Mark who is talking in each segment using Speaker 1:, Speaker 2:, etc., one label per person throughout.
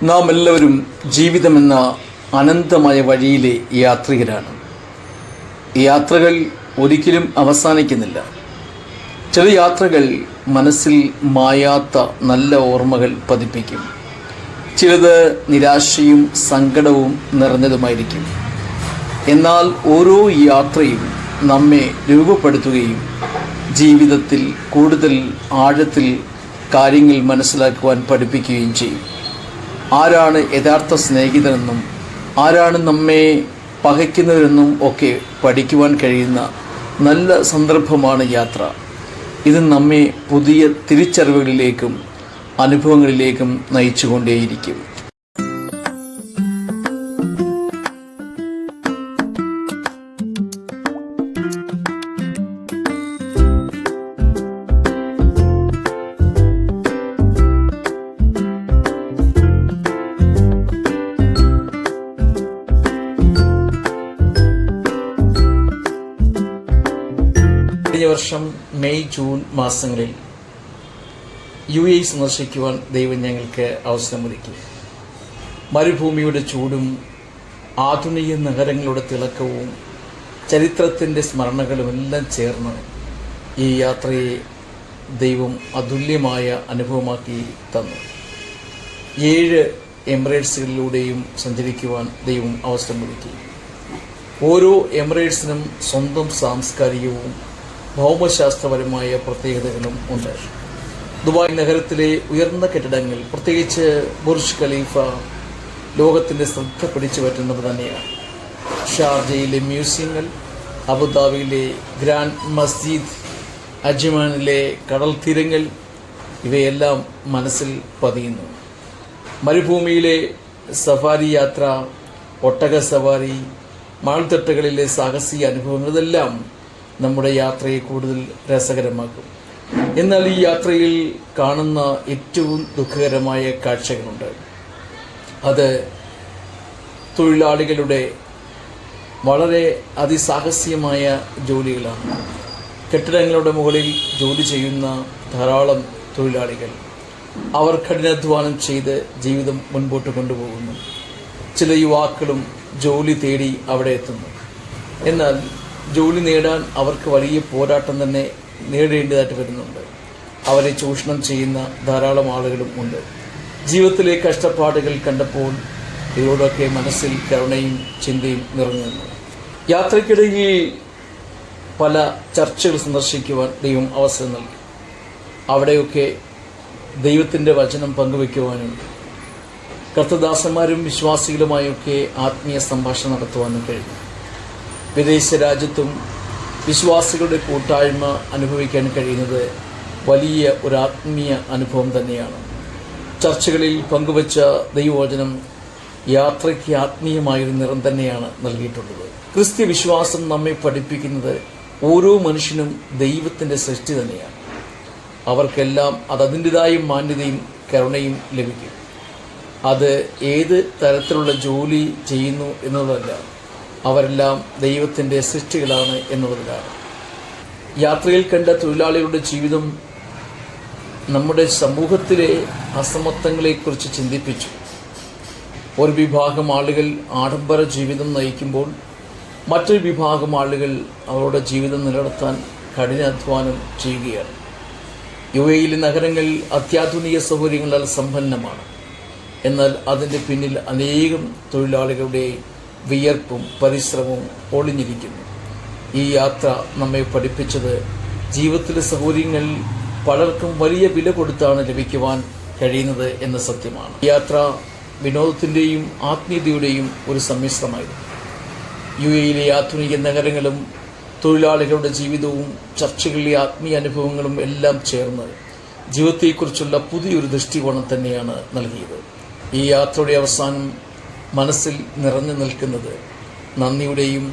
Speaker 1: നാം എല്ലാവരും ജീവിതമെന്ന അനന്തമായ വഴിയിലെ യാത്രികരാണ്. യാത്രകൾ ഒരിക്കലും അവസാനിക്കുന്നില്ല. ചില യാത്രകൾ മനസ്സിൽ മായാത്ത നല്ല ഓർമ്മകൾ പതിപ്പിക്കും. ചിലത് നിരാശയും സങ്കടവും നിറഞ്ഞതുമായിരിക്കും. എന്നാൽ ഓരോ യാത്രയും നമ്മെ രൂപപ്പെടുത്തുകയും ജീവിതത്തിൽ കൂടുതൽ ആഴത്തിൽ കാര്യങ്ങൾ മനസ്സിലാക്കുവാൻ പഠിപ്പിക്കുകയും ചെയ്യും. ആരാണ് യഥാർത്ഥ സ്നേഹിതരെന്നും ആരാണ് നമ്മെ പകയ്ക്കുന്നവരെന്നും ഒക്കെ പഠിക്കുവാൻ കഴിയുന്ന നല്ല സന്ദർഭമാണ് യാത്ര. ഇത് നമ്മെ പുതിയ തിരിച്ചറിവുകളിലേക്കും അനുഭവങ്ങളിലേക്കും നയിച്ചുകൊണ്ടേയിരിക്കും. കഴിഞ്ഞ വർഷം മെയ് ജൂൺ മാസങ്ങളിൽ UAE സന്ദർശിക്കുവാൻ ദൈവം ഞങ്ങൾക്ക് അവസരമൊരുക്കി. മരുഭൂമിയുടെ ചൂടും ആധുനിക നഗരങ്ങളുടെ തിളക്കവും ചരിത്രത്തിൻ്റെ സ്മരണകളുമെല്ലാം ചേർന്ന് ഈ യാത്രയെ ദൈവം അതുല്യമായ അനുഭവമാക്കി തന്നു. 7 എമിറേറ്റ്സുകളിലൂടെയും സഞ്ചരിക്കുവാൻ ദൈവം അവസരമൊരുക്കി. ഓരോ എമിറേറ്റ്സിനും സ്വന്തം സാംസ്കാരികവും ഭൗമശാസ്ത്രപരമായ പ്രത്യേകതകളും ഉണ്ട്. ദുബായ് നഗരത്തിലെ ഉയർന്ന കെട്ടിടങ്ങൾ, പ്രത്യേകിച്ച് ബുർജ് ഖലീഫ, ലോകത്തിൻ്റെ ശ്രദ്ധ പിടിച്ചു പറ്റുന്നത് തന്നെയാണ്. ഷാർജയിലെ മ്യൂസിയങ്ങൾ, അബുദാബിയിലെ ഗ്രാൻഡ് മസ്ജിദ്, അജ്മാനിലെ കടൽ തീരങ്ങൾ, ഇവയെല്ലാം മനസ്സിൽ പതിയുന്നു. മരുഭൂമിയിലെ സഫാരി യാത്ര, ഒട്ടക സവാരി, മണൽത്തട്ടുകളിലെ സാഹസിക അനുഭവങ്ങൾ, ഇതെല്ലാം നമ്മുടെ യാത്രയെ കൂടുതൽ രസകരമാക്കും. എന്നാൽ ഈ യാത്രയിൽ കാണുന്ന ഏറ്റവും ദുഃഖകരമായ കാഴ്ചകളുണ്ട്. അത് തൊഴിലാളികളുടെ വളരെ അതിസാഹസികമായ ജോലികളാണ്. കെട്ടിടങ്ങളുടെ മുകളിൽ ജോലി ചെയ്യുന്ന ധാരാളം തൊഴിലാളികൾ അവർ കഠിനാധ്വാനം ചെയ്ത് ജീവിതം മുൻപോട്ട് കൊണ്ടുപോകുന്നു. ചില യുവാക്കളും ജോലി തേടി അവിടെ എത്തുന്നു. എന്നാൽ ജോലി നേടാൻ അവർക്ക് വലിയ പോരാട്ടം തന്നെ നേടേണ്ടതായിട്ട് വരുന്നുണ്ട്. അവരെ ചൂഷണം ചെയ്യുന്ന ധാരാളം ആളുകളും ഉണ്ട്. ജീവിതത്തിലെ കഷ്ടപ്പാടുകൾ കണ്ടപ്പോൾ ഇവരോടൊക്കെ മനസ്സിൽ കരുണയും ചിന്തയും നിറഞ്ഞു നിന്നു. യാത്രയ്ക്കിടയിൽ പല ചർച്ചകൾ സന്ദർശിക്കുവാൻ ദൈവം അവസരം നൽകി. അവിടെയൊക്കെ ദൈവത്തിൻ്റെ വചനം പങ്കുവയ്ക്കുവാനും കർത്തദാസന്മാരും വിശ്വാസികളുമായൊക്കെ ആത്മീയ സംഭാഷണം നടത്തുവാനും കഴിഞ്ഞു. വിദേശ രാജ്യത്തും വിശ്വാസികളുടെ കൂട്ടായ്മ അനുഭവിക്കാൻ കഴിയുന്നത് വലിയ ഒരു ആത്മീയ അനുഭവം തന്നെയാണ്. ചർച്ചകളിൽ പങ്കുവച്ച ദൈവവചനം യാത്രയ്ക്ക് ആത്മീയമായൊരു നിറം തന്നെയാണ് നൽകിയിട്ടുള്ളത്. ക്രിസ്ത്യ വിശ്വാസം നമ്മെ പഠിപ്പിക്കുന്നത് ഓരോ മനുഷ്യനും ദൈവത്തിൻ്റെ സൃഷ്ടി തന്നെയാണ്. അവർക്കെല്ലാം അതിൻ്റെതായ മാന്യതയും കരുണയും ലഭിക്കും. അത് ഏത് തരത്തിലുള്ള ജോലി ചെയ്യുന്നു എന്നുള്ളതല്ല, അവരെല്ലാം ദൈവത്തിൻ്റെ സൃഷ്ടികളാണ് എന്നുള്ളതിലാണ്. യാത്രയിൽ കണ്ട തൊഴിലാളികളുടെ ജീവിതം നമ്മുടെ സമൂഹത്തിലെ അസമത്വങ്ങളെക്കുറിച്ച് ചിന്തിപ്പിച്ചു. ഒരു വിഭാഗം ആളുകൾ ആഡംബര ജീവിതം നയിക്കുമ്പോൾ മറ്റൊരു വിഭാഗം ആളുകൾ അവരുടെ ജീവിതം നിലനിർത്താൻ കഠിനാധ്വാനം ചെയ്യുകയാണ്. UAE നഗരങ്ങൾ അത്യാധുനിക സൗകര്യങ്ങളാൽ സമ്പന്നമാണ്. എന്നാൽ അതിൻ്റെ പിന്നിൽ അനേകം തൊഴിലാളികളുടെ വിയർപ്പും പരിശ്രമവും ഒളിഞ്ഞിരിക്കുന്നു. ഈ യാത്ര നമ്മെ പഠിപ്പിച്ചത് ജീവിതത്തിലെ സൗകര്യങ്ങൾ പലർക്കും വലിയ വില കൊടുത്താണ് ലഭിക്കുവാൻ കഴിയുന്നത് എന്ന സത്യമാണ്. ഈ യാത്ര വിനോദത്തിൻ്റെയും ആത്മീയതയുടെയും ഒരു സമ്മിശ്രമായിരുന്നു. UAE ആധുനിക നഗരങ്ങളും തൊഴിലാളികളുടെ ജീവിതവും ചർച്ചകളിലെ ആത്മീയ അനുഭവങ്ങളും എല്ലാം ചേർന്ന് ജീവിതത്തെക്കുറിച്ചുള്ള പുതിയൊരു ദൃഷ്ടികോണം തന്നെയാണ് നൽകിയത്. ഈ യാത്രയുടെ അവസാനം മനസ്സിൽ നിറഞ്ഞു നിൽക്കുന്നത് നന്ദിയുടെയും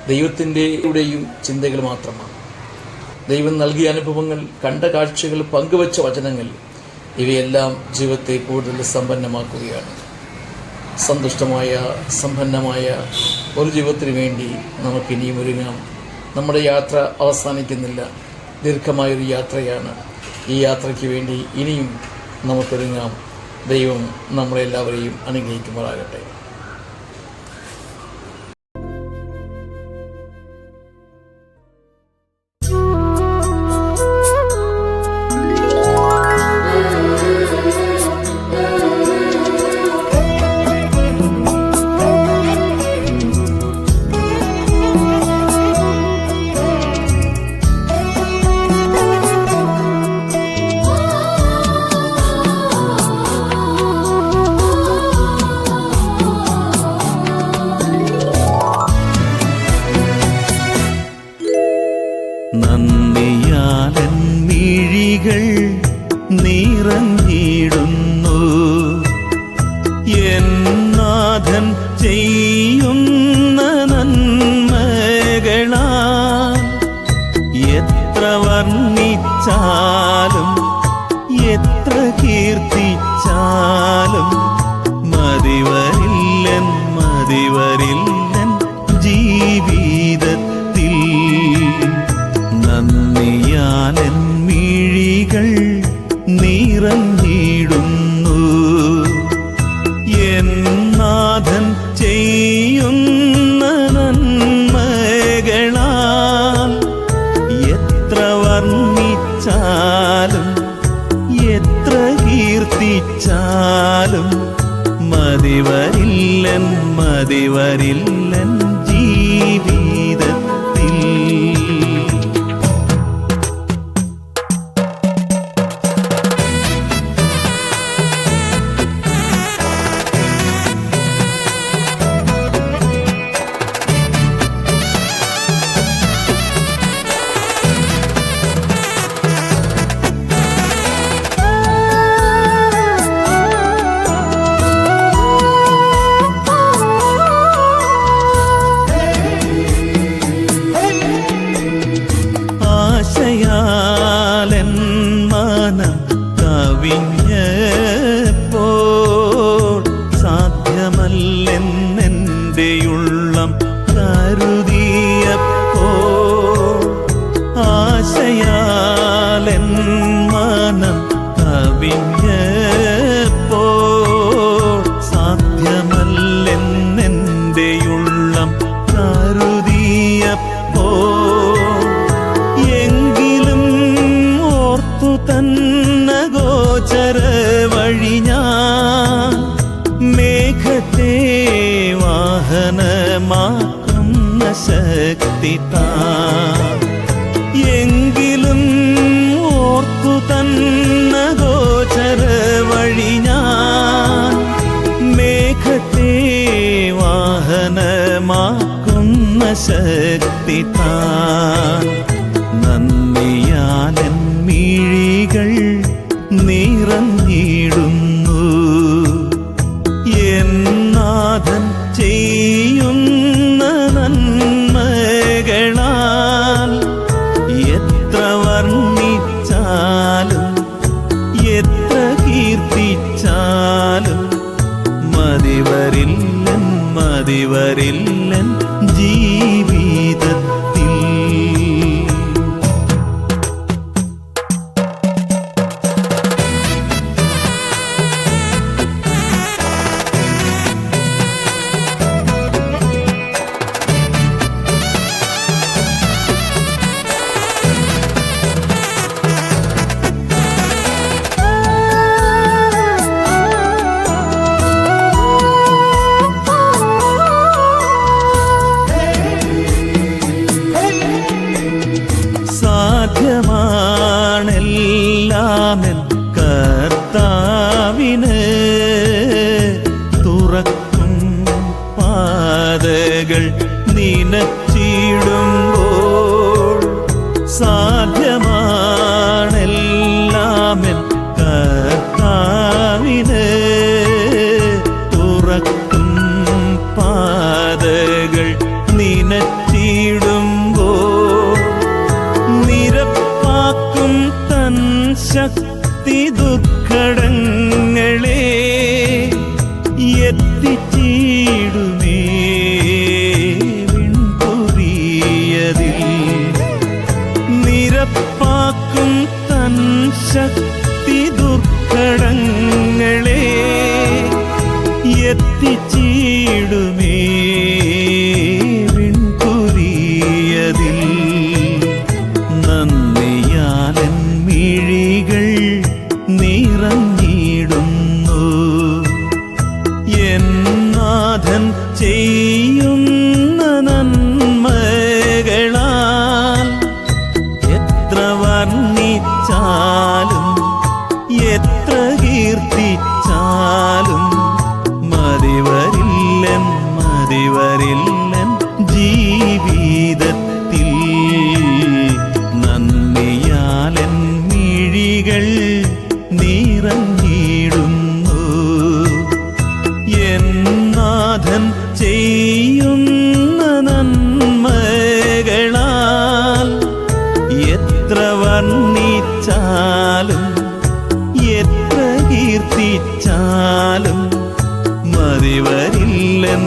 Speaker 1: ദൈവത്തിൻ്റെയും ചിന്തകൾ മാത്രമാണ്. ദൈവം നൽകിയ അനുഭവങ്ങൾ, കണ്ട കാഴ്ചകൾ, പങ്കുവച്ച വചനങ്ങൾ, ഇവയെല്ലാം ജീവിതത്തെ കൂടുതൽ സമ്പന്നമാക്കുകയാണ്. സന്തുഷ്ടമായ സമ്പന്നമായ ഒരു ജീവിതത്തിന് വേണ്ടി നമുക്കിനിയും ഒരുങ്ങാം. നമ്മുടെ യാത്ര അവസാനിക്കുന്നില്ല, ദീർഘമായൊരു യാത്രയാണ്. ഈ യാത്രയ്ക്ക് വേണ്ടി ഇനിയും നമുക്കൊരുങ്ങാം. ദൈവം നമ്മളെല്ലാവരെയും അനുഗ്രഹിക്കുമാറാകട്ടെ.
Speaker 2: നന്ദിയാലൻ മിഴികൾ നിറഞ്ഞിടുന്നു എന്നാഥൻ ചെയ്യുന്ന നന്മകളാൽ. എത്ര വർണ്ണിച്ചാലും എത്ര കീർത്തിച്ചാലും മതിവരില്ലൻ മതിവരില്ലൻ ജീവിതത്തിൽ. നന്ദിയാലൻ മിഴികൾ നിറഞ്ഞിടുന്നു എന്നാഥൻ ചെയ്യുന്ന നന്മകളാൽ. എത്ര വർണ്ണിച്ചാലും എത്ര കീർത്തിച്ചാലും മതിവരില്ലൻ മതിവരില്ലൻ ജീവിതത്തിൽ. ആശയാലൻ മനം കവിഞ്ഞപ്പോൾ സാധ്യമല്ലെന്നെൻ്റെയുള്ളം കരുതിയപ്പോൾ. ആശയാലൻ മനം കവിഞ്ഞപ്പോൾ സാധ്യമല്ലെന്നെൻ്റെയുള്ളം കരുതിയപ്പോൾ. എങ്കിലും ഓർത്തു തന്ന ഗോചര വഴി ഞാൻ മേഘത്തെ വാഹനമാക്കുന്ന ശക്തി താൻ. എങ്കിലും ഓർത്തു തന്ന ഗോചര വഴി ഞാൻ മേഘത്തെ വാഹനമാക്കുന്ന ശക്തി താൻ. നന്ദിയാലൻ മിഴികൾ നിറഞ്ഞിടുന്നു എന്നാഥൻ ചെയ്യുന്ന നന്മകളാൽ. എത്ര വർണ്ണിച്ചാലും എത്ര കീർത്തിച്ചാലും മതിവരില്ലൻ മതിവരില്ലൻ ജീവിതത്തിൽ. സാധ്യമാണെല്ലാമെൻ കർത്താവിന്. തുറക്കും പാതകൾ നിനച്ചിടുമ്പോൾ. സാധ്യമാണെല്ലാമെൻ കർത്താവിന്. തുറക്കും പാതകൾ നിനച്ചിടുമ്പോൾ. നിരപ്പാക്കും തൻ ശക്തി ദുഃഖടങ്ങളെ എത്തിച്ചിടുമേ വിൺപുരിയതിൽ. നിരപ്പാക്കും തൻ ശക്തി ദുഃഖടങ്ങളെ എത്തിച്ചിടുമേ വിൺകുരിയതിൽ നന്ദിയാലൻ മിഴികൾ നിറഞ്ഞിടുന്നു എന്നാഥൻ ചെയ്യുന്ന നന്മകളാൽ എത്ര വർണ്ണിച്ചാലും എത്ര കീർത്തിച്ചാലും മതിവരില്ലൻ ജീവിതത്തിൽ നന്ദിയാലൻ മിഴികൾ നിറഞ്ഞിടുന്നു എന്നാഥൻ ചെയ്യുന്ന നന്മകളാൽ എത്ര വർണ്ണിച്ചാലും എത്ര കീർത്തിച്ചാലും മതിവരില്ലൻ